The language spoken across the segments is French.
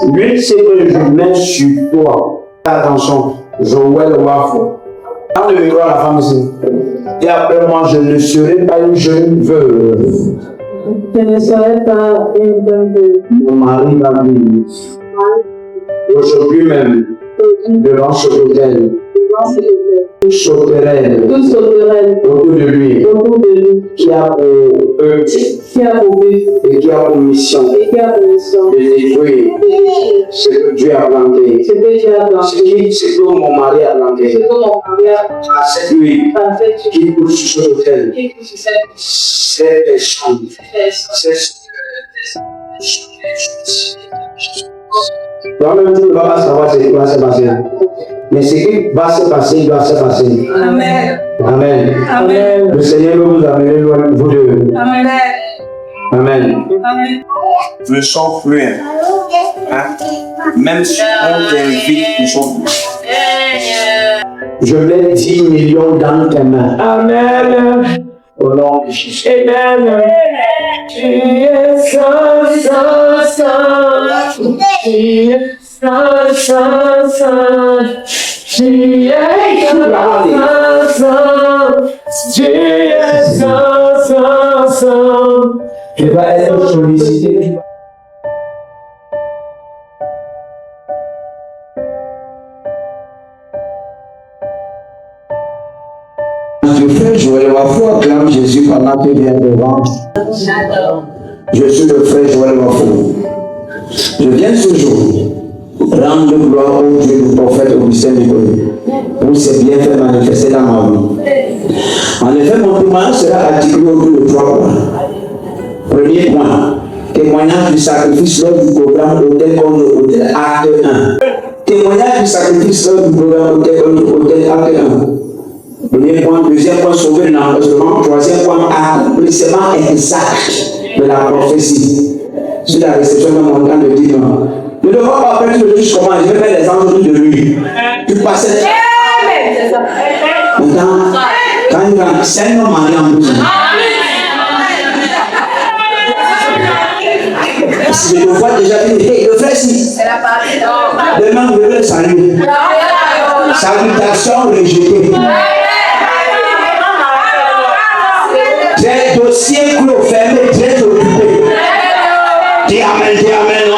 L'huile, c'est que je mets sur toi. Attention, Joël Wafo. Dans le miroir, la femme ici. Et après moi, je ne serai pas une jeune veuve. Je ne serai pas une jeune veuve. Mon mari va venir. Aujourd'hui même, devant ce hôtel, tout sauterelle autour de lui, qui a pour eux et qui a pour mission de détruire ce que Dieu a planté, ce que mon mari a planté. À cette nuit qui pousse sur cet hôtel, c'est personne, toi-même, tu ne vas pas savoir ce qui va se passer. Mais ce qui va se passer, il doit se passer. Amen. Amen. Amen. Le Seigneur veut vous amener loin, vous deux. Amen. Amen. Amen. Ne sens plus rien. Hein? Même si on t'invite, ne sens plus. Je mets 10 millions dans tes mains. Amen. Au nom de Jésus. Amen. Tu es saint, saint, saint. Tu es saint, saint, saint. Tu es saint, saint. Tu es saint, saint, saint. Tu vas être sollicité. Le frère Joël Wafo acclame Jésus pendant qu'il vient devant. Je suis le frère Joël Wafo. Je viens ce jour rendre gloire au Dieu du prophète Augustin Nicolas pour ses bienfaits manifestés dans ma vie. En effet, mon témoignage sera articulé autour de 3 points. Premier point, témoignage du sacrifice lors du programme Hôtel contre Hôtel Acte 1. Témoignage du sacrifice lors du programme Hôtel contre Hôtel Acte 1. Premier point, deuxième point, sauver l'enregistrement. Troisième point, accomplissement exact de la prophétie sur la réception d'un montant de 10 ans. Ne devons pas faire tout le juge comment je vais faire les anges autour de lui. Tu passais. Maintenant, quand il rentre, c'est un homme marié en plus. Je le vois déjà dire, hey, le frère si. Demain, je vais le saluer. Salutation rejetée. Très dossier clos, fermé, très occupé. Dis amen, non?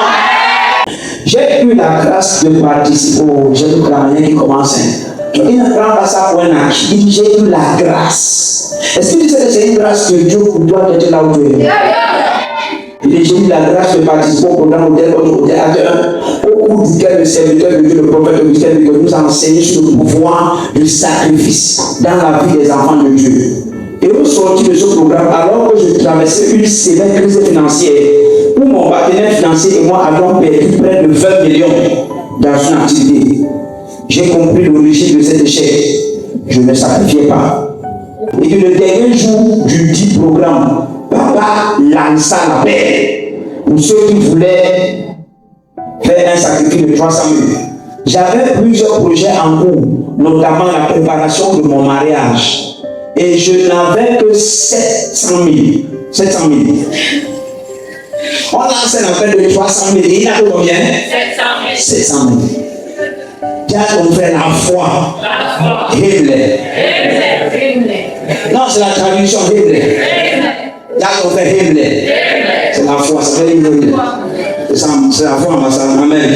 J'ai eu la grâce de participer au jeune Camerounais qui commence. Il ne prend pas ça pour un âge. Il dit j'ai eu la grâce. Est-ce que tu sais que c'est une grâce de Dieu pour toi d'être là où tu es? Il dit j'ai eu la grâce de participer au programme Hôtel au cours duquel le serviteur de Dieu, le prophète Augustin, nous a enseigné sur le pouvoir du sacrifice dans la vie des enfants de Dieu. Et au sortir de ce programme, alors que je traversais une sévère crise financière, où mon partenaire financier et moi avions perdu près de 20 millions dans une activité, j'ai compris l'origine de cet échec. Je ne me sacrifiais pas. Et que le dernier jour du dit programme, papa lança l'appel pour ceux qui voulaient faire un sacrifice de 300 000. J'avais plusieurs projets en cours, notamment la préparation de mon mariage. Et je n'avais que 700 000. 700 000. On lance un appel de 300 000. Il a combien? 700 000. Tiens, on fait la foi. Himmler. Non, c'est la traduction Himmler. Tiens, on fait Himmler. C'est la foi, ça fait Himmler. C'est la foi, amen.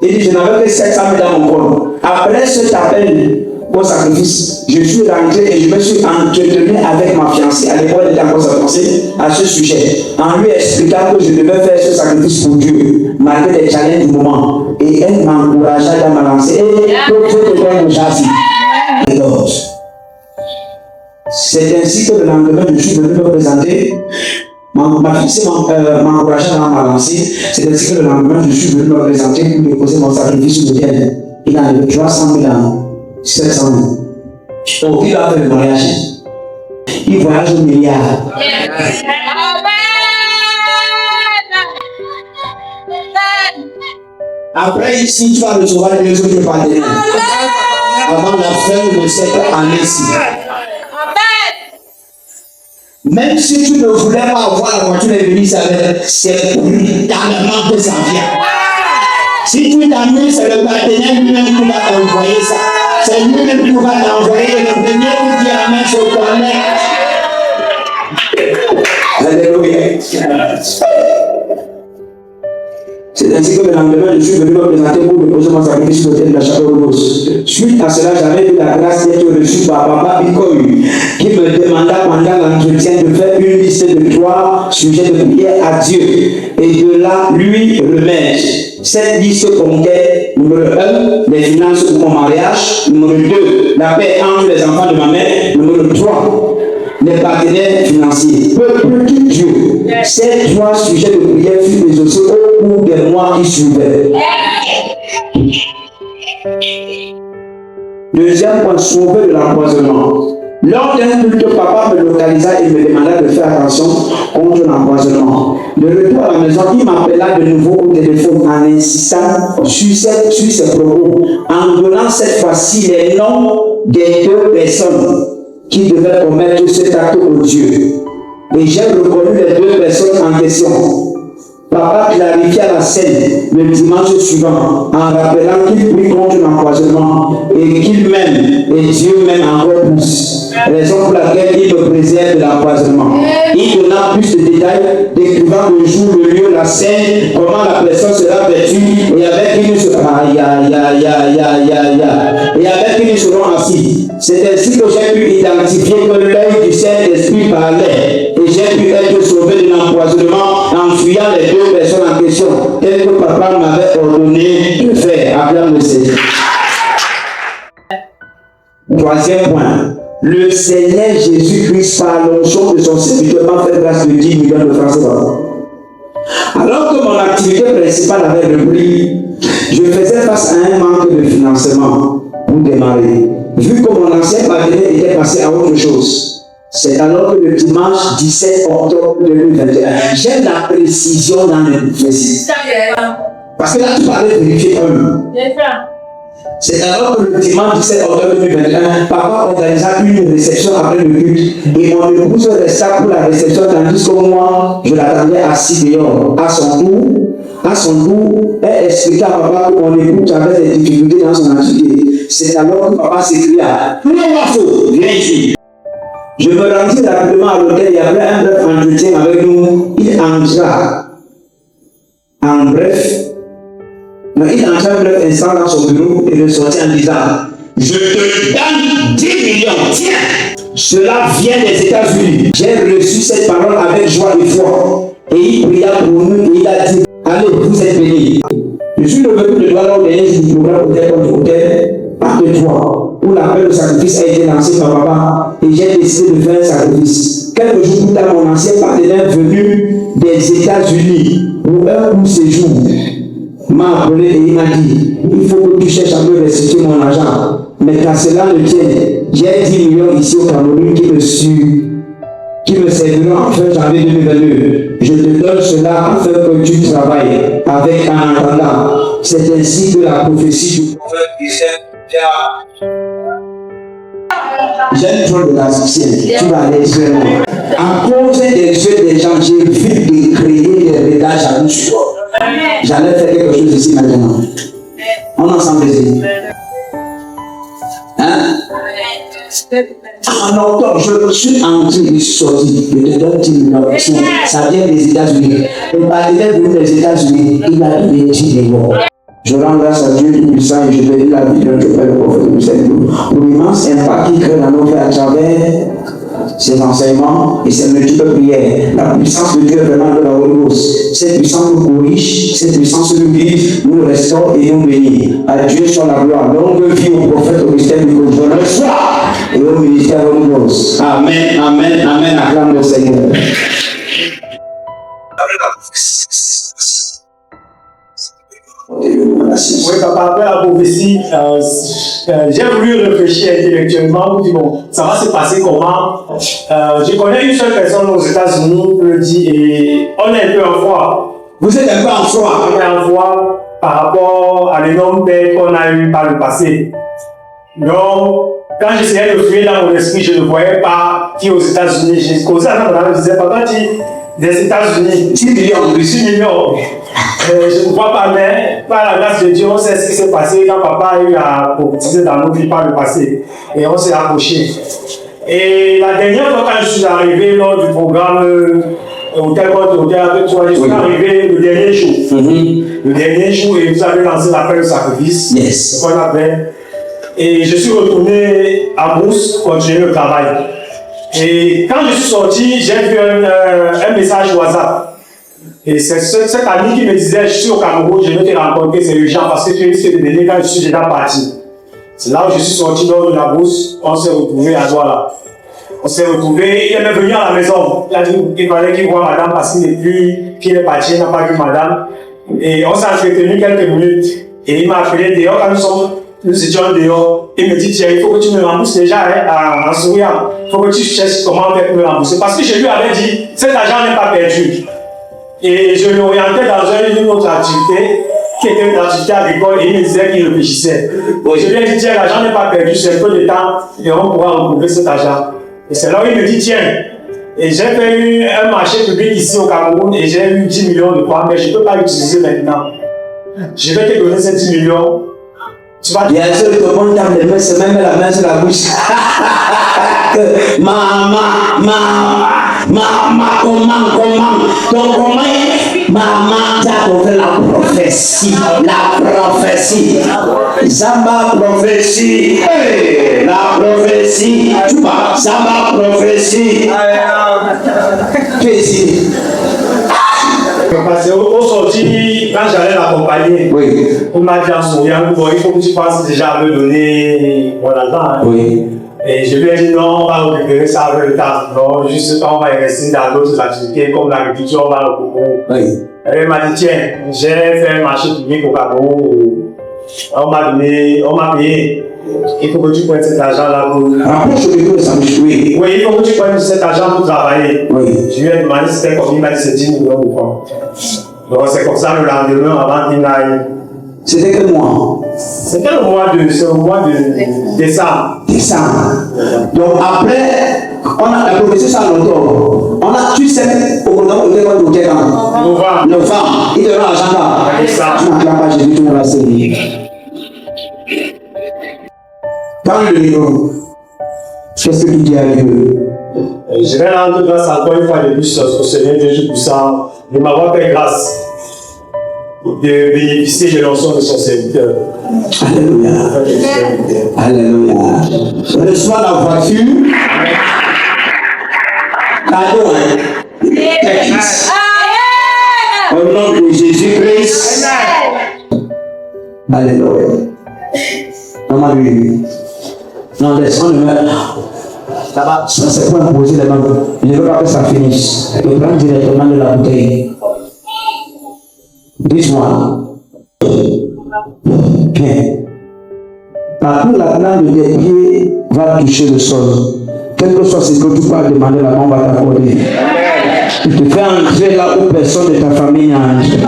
Il dit, je n'avais que 700 000 dans mon compte. Après cet appel au sacrifice, je suis rentré et je me suis entretenu avec ma fiancée. À l'époque, elle était encore sa fiancée à ce sujet, en lui expliquant que je devais faire ce sacrifice pour Dieu, malgré les challenges du moment. Et elle m'encouragea dans ma lancée. Et donc, je te donne le châssis. C'est ainsi que le lendemain, je suis venu me présenter. Ma fiancée m'encourageait dans ma lancée. C'est ainsi que le lendemain, je suis venu me présenter pour déposer mon sacrifice sur le ciel. Il a eu 300 000 ans. 700 000. Donc, il va faire le mariage. Il voyage au milliard. Après, ici, tu vas recevoir les autres partenaires. Avant la fin de cette année-ci. Même si tu ne voulais pas avoir la voiture de l'église avec, c'est brutalement que ça vient. Si tu t'amuses, c'est le partenaire lui-même qui va t'envoyer ça. C'est lui-même qui va t'envoyer le premier qui dit Amen sur toi. Alléluia. C'est ainsi que le lendemain, je suis venu me présenter pour déposer mon sacrifice sur l'autel de la chapelle rose. Suite à cela, j'avais eu la grâce d'être reçu par Papa Bikoy, qui me demanda pendant l'entretien de faire une liste de 3 sujets de prière à Dieu et de là lui remettre. Cette liste comptait numéro 1, les finances pour mon mariage, numéro 2, la paix entre les enfants de ma mère, numéro 3, les partenaires financiers. Petit Dieu, ces 3 sujets de prière furent exaucés au cours des mois qui suivaient. Deuxième point, sauver de l'empoisonnement. Lors d'un culte, papa me localisa et me demanda de faire attention contre l'empoisonnement. De retour à la maison, il m'appela de nouveau au téléphone en insistant sur ses propos, en donnant cette fois-ci les noms des 2 personnes qui devaient commettre cet acte odieux. Et j'ai reconnu les 2 personnes en question. Papa clarifia la scène le dimanche suivant en rappelant qu'il prie contre l'empoisonnement et qu'il m'aime et Dieu m'aime encore plus. Raison pour laquelle il me préserve de l'empoisonnement. Il donna plus de détails décrivant le jour, le lieu, la scène, comment la personne sera vêtue et avec qui nous serons assis. C'est ainsi que j'ai pu identifier que l'œil du Saint-Esprit parlait et j'ai pu être sauvé de l'empoisonnement en fuyant les 2 personnes en question, tel que papa m'avait ordonné de faire. Acclame le Seigneur. Troisième point. Le Seigneur Jésus-Christ, par l'onction de son serviteur, m'a fait grâce de 10 millions de francs CFA. Alors que mon activité principale avait repris, je faisais face à un manque de financement pour démarrer. Vu que mon ancien partenaire était passé à autre chose. C'est alors que le dimanche 17 octobre 2021, j'ai la précision dans les prophéties. Parce que là, tu parlais de vérifier un. C'est alors que le dimanche 17 octobre 2021, papa organisa une réception après le culte et mon épouse resta pour la réception tandis que moi, je l'attendais assis dehors. À son tour, elle expliqua à papa que mon épouse avait des difficultés dans son activité. C'est alors que papa s'écria, viens ici. Je me rendis rapidement à l'hôtel et après un bref entretien avec nous, il entra un bref instant dans son bureau et ressortit en disant, je te donne 10 millions, tiens, cela vient des États-Unis. J'ai reçu cette parole avec joie et foi et il pria pour nous et il a dit, allez, vous êtes bénis. Je suis revenu de droit lors du programme hôtel contre hôtel, pas de toi, où l'appel au sacrifice a été lancé par papa et j'ai décidé de faire un sacrifice. Quelques jours plus tard, mon ancien partenaire venu des États-Unis pour un court séjour m'a appelé et il m'a dit, il faut que tu cherches à me restituer mon argent. Mais qu'à cela ne tienne, j'ai 10 millions ici au Cameroun qui me serviront en fin janvier 2022. Je te donne cela afin que tu travailles avec un entendant. C'est ainsi que la prophétie du prophète j'aime trop de la succès. Tu vas aller sur moi. À cause des yeux des gens, j'ai vu de créer des regards jaloux sur toi. J'allais faire quelque chose ici maintenant. On ensemble ici. Hein? En octobre, je suis entré, je suis sorti. Je te donne 10 millions. Ça vient des États-Unis. Le partenaire venu des États-Unis, il a donné 10 millions. Je rends grâce à Dieu tout-puissant et je bénis la vie de notre Père, le prophète du Seigneur, pour l'immense impact qu'il crée dans nos vies à travers ses enseignements et ses multiples prières. La puissance de Dieu est vraiment de la hausse. Cette puissance nous corrige, cette puissance nous guide, nous restaure et nous bénit. À Dieu soit la gloire. Longue vie au prophète Augustin du Gouvernement et au ministère de l'Homme. Amen, amen, amen. Acclame le Seigneur. Oui, papa, après la prophétie, j'ai voulu réfléchir intellectuellement. Je dis, bon, ça va se passer comment? Je connais une seule personne aux États-Unis qui le dit, et on est un peu en foi. Vous êtes un peu en foi? On est en foi par rapport à l'énorme paix qu'on a eu par le passé. Donc, quand j'essayais de fouiller dans mon esprit, je ne voyais pas qui aux États-Unis. J'ai causé à la je disais, papa, des États-Unis. 6 millions. 6 millions. Je ne crois pas, mais par la grâce de Dieu, on sait ce qui s'est passé quand papa a eu à prophétiser dans nos vies par le passé. Et on s'est approché. Et la dernière fois, quand je suis arrivé lors du programme Hôtel avec toi, je suis arrivé le dernier jour. Le dernier jour, et vous avez lancé l'appel au sacrifice. Yes. Qu'on appelle. Et je suis retourné à Brousse continuer le travail. Et quand je suis sorti, j'ai vu un message WhatsApp. Et c'est cet ami qui me disait, je suis au Cameroun, je vais te rencontrer, c'est urgent parce que tu risques de venir quand je suis déjà parti. C'est là où je suis sorti lors de la Brousse, on s'est retrouvés à Douala. On s'est retrouvés, il est venu à la maison. Il a dit qu'il fallait qu'il voit madame parce qu'il est parti, il n'a pas vu madame. Et on s'est entretenu quelques minutes. Et il m'a appelé dehors quand nous étions dehors. Il me dit, tiens, il faut que tu me rembourses déjà en souriant. Il faut que tu cherches comment me rembourser. Parce que je lui avais dit, cet argent n'est pas perdu. Et je l'orientais dans une autre activité, qui était une activité agricole, et il me disait qu'il réfléchissait. Je lui ai dit, tiens, l'argent n'est pas perdu, c'est un peu de temps, et on pourra recouvrer cet argent. Et c'est là où il me dit, tiens, et j'ai fait un marché public ici au Cameroun, et j'ai eu 10 millions de francs, mais je ne peux pas l'utiliser maintenant. Je vais te donner ces 10 millions. Tu vas bien sûr, tout le monde tape les mains, c'est même la main sur la bouche. Maman, comment? Donc, comment? Maman, t'as trouvé la prophétie. Samba prophétie. Hey, la prophétie. Tu vois, Samba prophétie. Tu es ici. Parce qu'au sorti, quand j'allais l'accompagner, on m'a dit en souriant, il faut que tu passes déjà à me donner mon argent. Oui. Et je lui ai dit non, on va récupérer ça avec le temps. Non, juste quand on va rester dans d'autres activités comme l'agriculture, on va le couper. Oui. Elle m'a dit tiens, j'ai fait un marché public au Cameroun. On m'a payé. Il faut que tu prennes cet argent-là pour. Rapproche le micro, ça me suit. Oui, il faut que tu prennes cet argent pour travailler. Oui. Je lui ai demandé si c'était combien, il m'a dit c'est 10 millions de francs. Donc c'est comme ça le lendemain avant qu'il n'aille. C'était quel mois? C'était le mois de décembre. Donc après, on a la prophétie ça en octobre. Tu sais, au novembre. Il te rend l'argent là. Tu n'acclames pas Jésus, tu ne vas pas servir. Quand le numéro, qu'est-ce que tu dis avec eux? Je vais rendre grâce encore une fois de plus au Seigneur Dieu puissant de m'avoir fait grâce de bénéficier de l'onction de son serviteur. Alléluia. Alléluia. Reçois la voiture. Cadeau, hein? Au nom de Jésus-Christ. Alléluia. Maman lui. Non, laisse-moi le mettre. Là-bas, ça c'est pour imposer les mains. Je ne veux pas que ça finisse. Je prends directement de la bouteille. Dis-moi. Bien. Partout la plante de tes pieds va toucher le sol. Quel que soit ce que tu vas demander, la main va t'accorder. Tu te fais entrer là où personne de ta famille n'a entré.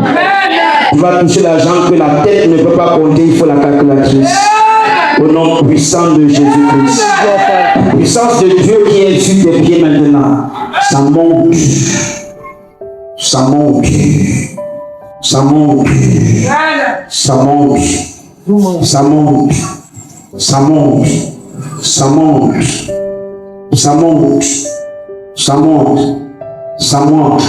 Tu vas toucher l'argent que la tête ne peut pas compter, il faut la calculatrice. Au nom puissant de Jésus-Christ. La puissance de Dieu qui est sur tes pieds maintenant. Ça monte. Ça monte. Ça monte. Ça monte. Ça monte. Ça monte. Ça monte. Ça monte. Ça monte. Ça monte.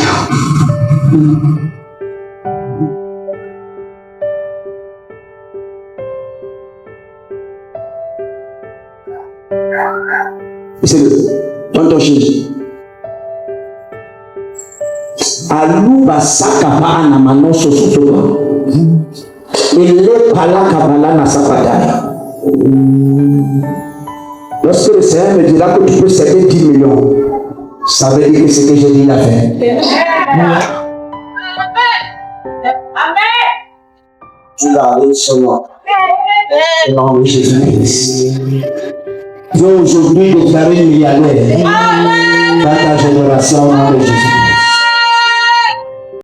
C'est le tonton Jésus. Aluba sakaba na manoso sotoba. Ele pala kabala na sapataya. Lorsque le Seigneur me dira que tu peux céder 10 millions, ça veut dire que ce que j'ai dit, il a fait. Amen. Tu vas aller sur moi. Au nom de Jésus-Christ. Tu vas aujourd'hui déclarer milliardaire dans ta génération au nom de Jésus.